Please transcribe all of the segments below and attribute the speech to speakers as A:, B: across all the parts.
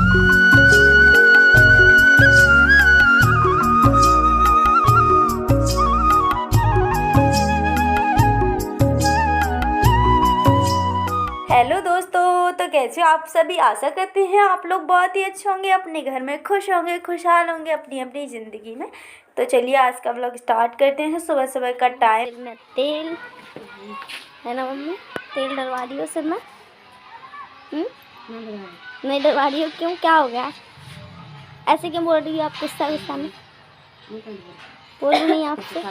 A: Hello दोस्तों, तो कैसे हो आप सभी। आशा करते हैं आप लोग बहुत ही अच्छे होंगे, अपने घर में खुश होंगे, खुशहाल होंगे अपनी अपनी ज़िंदगी में। तो चलिए आज का व्लॉग स्टार्ट करते हैं। सुबह सुबह का टाइम में तेल है ना मम्मी, तेल डलवा रही हो सिर में। नहीं डलवा रही हो, क्यों, क्या हो गया? ऐसे क्यों बोल रही हो आप गुस्सा गुस्सा में? बोल नहीं आपसे,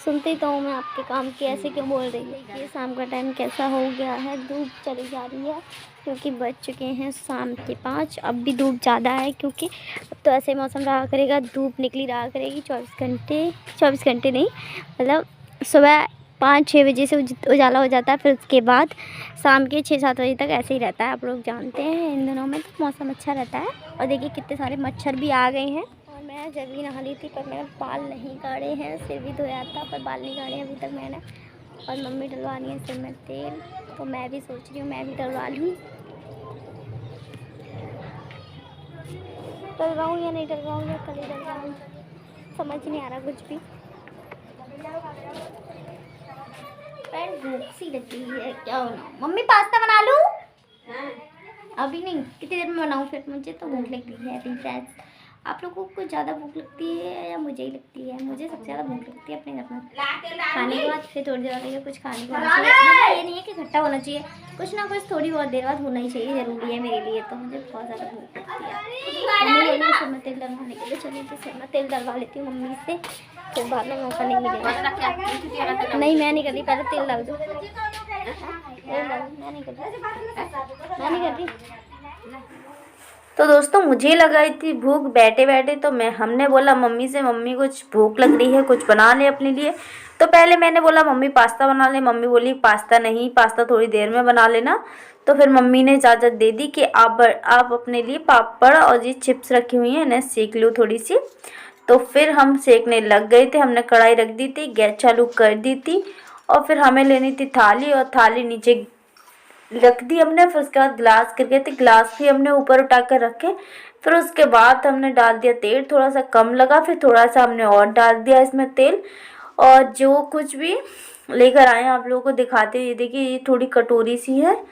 A: सुनती तो हूँ मैं आपके काम की, ऐसे क्यों बोल रही है? ये शाम का टाइम कैसा हो गया है, धूप चली जा रही है क्योंकि बज चुके हैं शाम के 5। अब भी धूप ज़्यादा है क्योंकि अब तो ऐसे मौसम रहा करेगा, धूप निकली रहा करेगी 24 घंटे नहीं, मतलब सुबह 5-6 बजे से उजाला हो जाता है, फिर उसके बाद शाम के 6-7 बजे तक ऐसे ही रहता है। आप लोग जानते हैं इन दिनों में तो मौसम अच्छा रहता है। और देखिए कितने सारे मच्छर भी आ गए हैं। मैं जब भी नहा ली थी पर मैंने बाल नहीं काटे हैं, सिर भी धोया था पर बाल नहीं काटे अभी तक मैंने। और मम्मी डलवानी है सिर में तेल, तो मैं भी सोच रही हूँ मैं भी डलवा लूँ। डलवाऊँ या नहीं डलवाऊँ या कल ही डलवाऊँ, समझ नहीं आ रहा कुछ भी। भूख सी लगी है, क्या बनाऊँ? मम्मी पास्ता बना लूँ? अभी नहीं, कितनी देर में बनाऊँ फिर? मुझे तो भूख लगी है अभी फ्रेंड्स। आप लोगों को ज़्यादा भूख लगती है या मुझे ही लगती है? मुझे सबसे ज़्यादा भूख लगती है अपने घर में खाने के बाद, फिर थोड़ी देर बाद कुछ खाने को होना चाहिए। मतलब ये नहीं है कि खट्टा होना चाहिए, कुछ ना कुछ थोड़ी बहुत देर बाद होना ही चाहिए, ज़रूरी है मेरे लिए। तो मुझे बहुत ज़्यादा भूख लगती है। मम्मी बोली सिर में तेल डलवाने के लिए, चलिए तो सिर में तेल डलवा लेती हूँ मम्मी से, फिर बाद में मौका नहीं मिलेगा। नहीं मैं नहीं कर रही, पहले तेल डाल दो। मैं नहीं कर रही। तो दोस्तों मुझे लगाई थी भूख बैठे बैठे, तो हमने बोला मम्मी से, मम्मी कुछ भूख लग रही है, कुछ बना ले अपने लिए। तो पहले मैंने बोला मम्मी पास्ता बना ले, मम्मी बोली पास्ता नहीं, पास्ता थोड़ी देर में बना लेना। तो फिर मम्मी ने इजाज़त दे दी कि आप अपने लिए पापड़ और ये चिप्स रखी हुई हैं इन्हें सेक लो थोड़ी सी। तो फिर हम सेकने लग गए थे, हमने कढ़ाई रख दी थी, गैस चालू कर दी थी और फिर हमें लेनी थी थाली, और थाली नीचे रख दी हमने। फिर उसके बाद गिलास गिर गए थे, गिलास भी हमने ऊपर उठा कर रखे। फिर उसके बाद हमने डाल दिया तेल, थोड़ा सा कम लगा, फिर थोड़ा सा हमने और डाल दिया इसमें तेल। और जो कुछ भी लेकर आए आप लोगों को दिखाते हैं, ये देखिए ये थोड़ी कटोरी सी है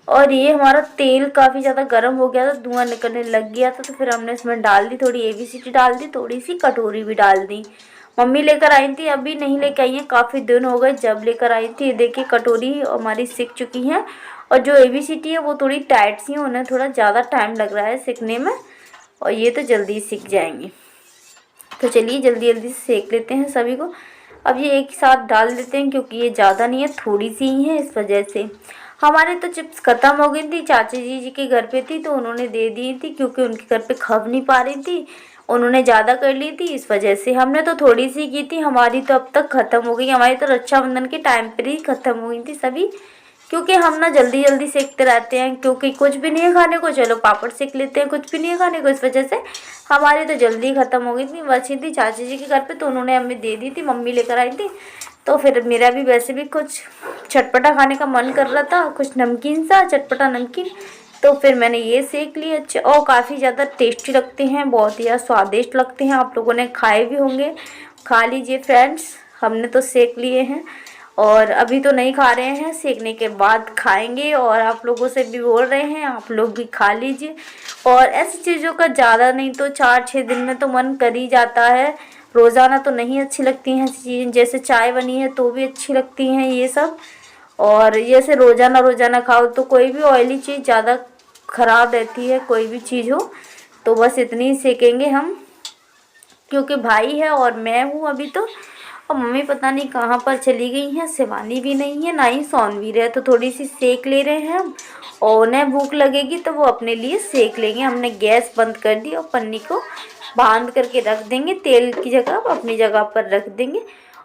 A: और ये हमारा तेल काफ़ी ज़्यादा गर्म हो गया था, धुआं निकलने लग गया था। तो फिर हमने इसमें डाल दी थोड़ी ABCD डाल दी, थोड़ी सी कटोरी भी डाल दी। मम्मी लेकर आई थी, अभी नहीं लेकर आई हैं, काफ़ी दिन हो गए जब लेकर आई थी। देखिए कटोरी हमारी सिक चुकी हैं और जो ABCD है वो थोड़ी टाइट सी है, उन्हें थोड़ा ज़्यादा टाइम लग रहा है सिकने में, और ये तो जल्दी सीख जाएंगी। तो चलिए जल्दी जल्दी से सेक लेते हैं सभी को। अब ये एक साथ डाल देते हैं क्योंकि ये ज़्यादा नहीं है, थोड़ी सी ही है, इस वजह से। हमारे तो चिप्स ख़त्म हो गई थी, चाची जी के घर पे थी तो उन्होंने दे दी थी क्योंकि उनके घर पे खब नहीं पा रही थी, उन्होंने ज़्यादा कर ली थी, इस वजह से। हमने तो थोड़ी सी की थी, हमारी तो अब तक ख़त्म हो गई। हमारी तो रक्षाबंधन के टाइम पर ही ख़त्म हो गई थी सभी, क्योंकि हम ना जल्दी जल्दी सेकते रहते हैं, क्योंकि कुछ भी नहीं है खाने को, चलो पापड़ सेक लेते हैं, कुछ भी नहीं है खाने को, इस वजह से हमारी तो जल्दी ख़त्म हो गई थी। बची थी चाची जी के घर पे तो उन्होंने हमें दे दी थी, मम्मी लेकर आई थी। तो फिर मेरा भी वैसे भी कुछ चटपटा खाने का मन कर रहा था, कुछ नमकीन सा, चटपटा नमकीन, तो फिर मैंने ये सेक लिए अच्छे, और काफ़ी ज़्यादा टेस्टी लगते हैं, बहुत ही ज़्यादा स्वादिष्ट लगते हैं। आप लोगों ने खाए भी होंगे, खा लीजिए फ्रेंड्स। हमने तो सेक लिए हैं और अभी तो नहीं खा रहे हैं, सेकने के बाद खाएंगे। और आप लोगों से भी बोल रहे हैं आप लोग भी खा लीजिए। और ऐसी चीज़ों का ज़्यादा नहीं तो 4-6 दिन में तो मन कर ही जाता है, रोज़ाना तो नहीं अच्छी लगती हैं ऐसी चीज़ें। जैसे चाय बनी है तो भी अच्छी लगती हैं ये सब, और जैसे रोज़ाना रोज़ाना खाओ तो कोई भी ऑयली चीज़ ज़्यादा ख़राब रहती है, कोई भी चीज़ हो। तो बस इतनी ही सेकेंगे हम, क्योंकि भाई है और मैं हूँ अभी तो, और मम्मी पता नहीं कहाँ पर चली गई हैं, शिवानी भी नहीं है, ना ही सोनवीर है। तो थोड़ी सी सेक ले रहे हैं हम, और उन्हें भूख लगेगी तो वो अपने लिए सेक लेंगे। हमने गैस बंद कर दी और पन्नी को बांध करके रख देंगे, तेल की जगह अपनी जगह पर रख देंगे।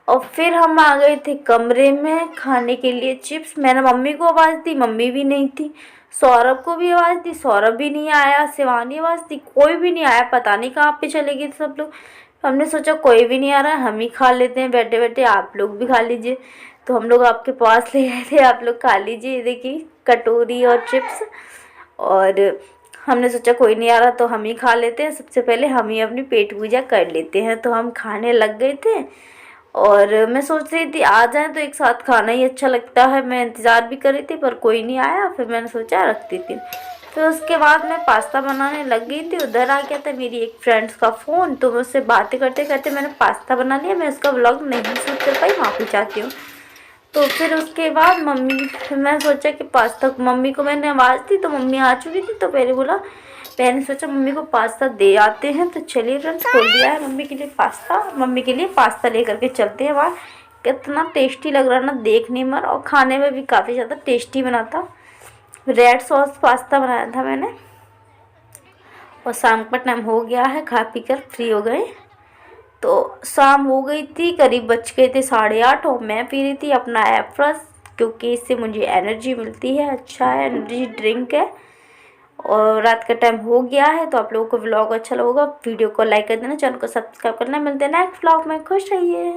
A: और फिर हम आ गए थे कमरे में खाने के लिए चिप्स। मैंने मम्मी को आवाज़ दी, मम्मी भी नहीं थी। सौरभ को भी आवाज़ दी, सौरभ भी नहीं आया। शिवानी आवाज़ दी, कोई भी नहीं आया, पता नहीं कहाँ पे चले गए सब लोग। हमने सोचा कोई भी नहीं आ रहा, हम ही खा लेते हैं बैठे बैठे, आप लोग भी खा लीजिए। तो हम लोग आपके पास ले आए थे, आप लोग खा लीजिए। ये देखिए कटोरी और चिप्स। और हमने सोचा कोई नहीं आ रहा तो हम ही खा लेते हैं, सबसे पहले हम ही अपनी पेट पूजा कर लेते हैं। तो हम खाने लग गए थे और मैं सोच रही थी आ जाए तो एक साथ खाना ही अच्छा लगता है। मैं इंतज़ार भी कर रही थी पर कोई नहीं आया, फिर मैंने सोचा रखती थी। फिर उसके बाद मैं पास्ता बनाने लग गई थी। उधर आ गया था मेरी एक फ्रेंड्स का फ़ोन, तो मैं उससे बातें करते करते मैंने पास्ता बना लिया। मैं उसका व्लॉग नहीं शूट कर पाई, माफ़ी चाहती हूँ। तो फिर उसके बाद मैं सोचा कि पास्ता, मम्मी को मैंने आवाज़ दी तो मम्मी आ चुकी थी। तो मैंने सोचा मम्मी को पास्ता दे आते हैं। तो चलिए फ्रेंड्स, खोल दिया है मम्मी के लिए पास्ता लेकर के चलते हैं बाहर। कितना टेस्टी लग रहा है ना देखने में, और खाने में भी काफ़ी ज़्यादा टेस्टी बना था। रेड सॉस पास्ता बनाया था मैंने। और शाम का टाइम हो गया है, खा पी कर फ्री हो गए। तो शाम हो गई थी, करीब बज गए थे 8:30 और मैं पी रही थी अपना एफ्रस, क्योंकि इससे मुझे एनर्जी मिलती है। अच्छा है, एनर्जी ड्रिंक है। और रात का टाइम हो गया है। तो आप लोगों को व्लॉग अच्छा लगेगा, वीडियो को लाइक कर देना, चैनल को सब्सक्राइब करना। मिलते हैं नेक्स्ट व्लॉग में, खुश रहिए।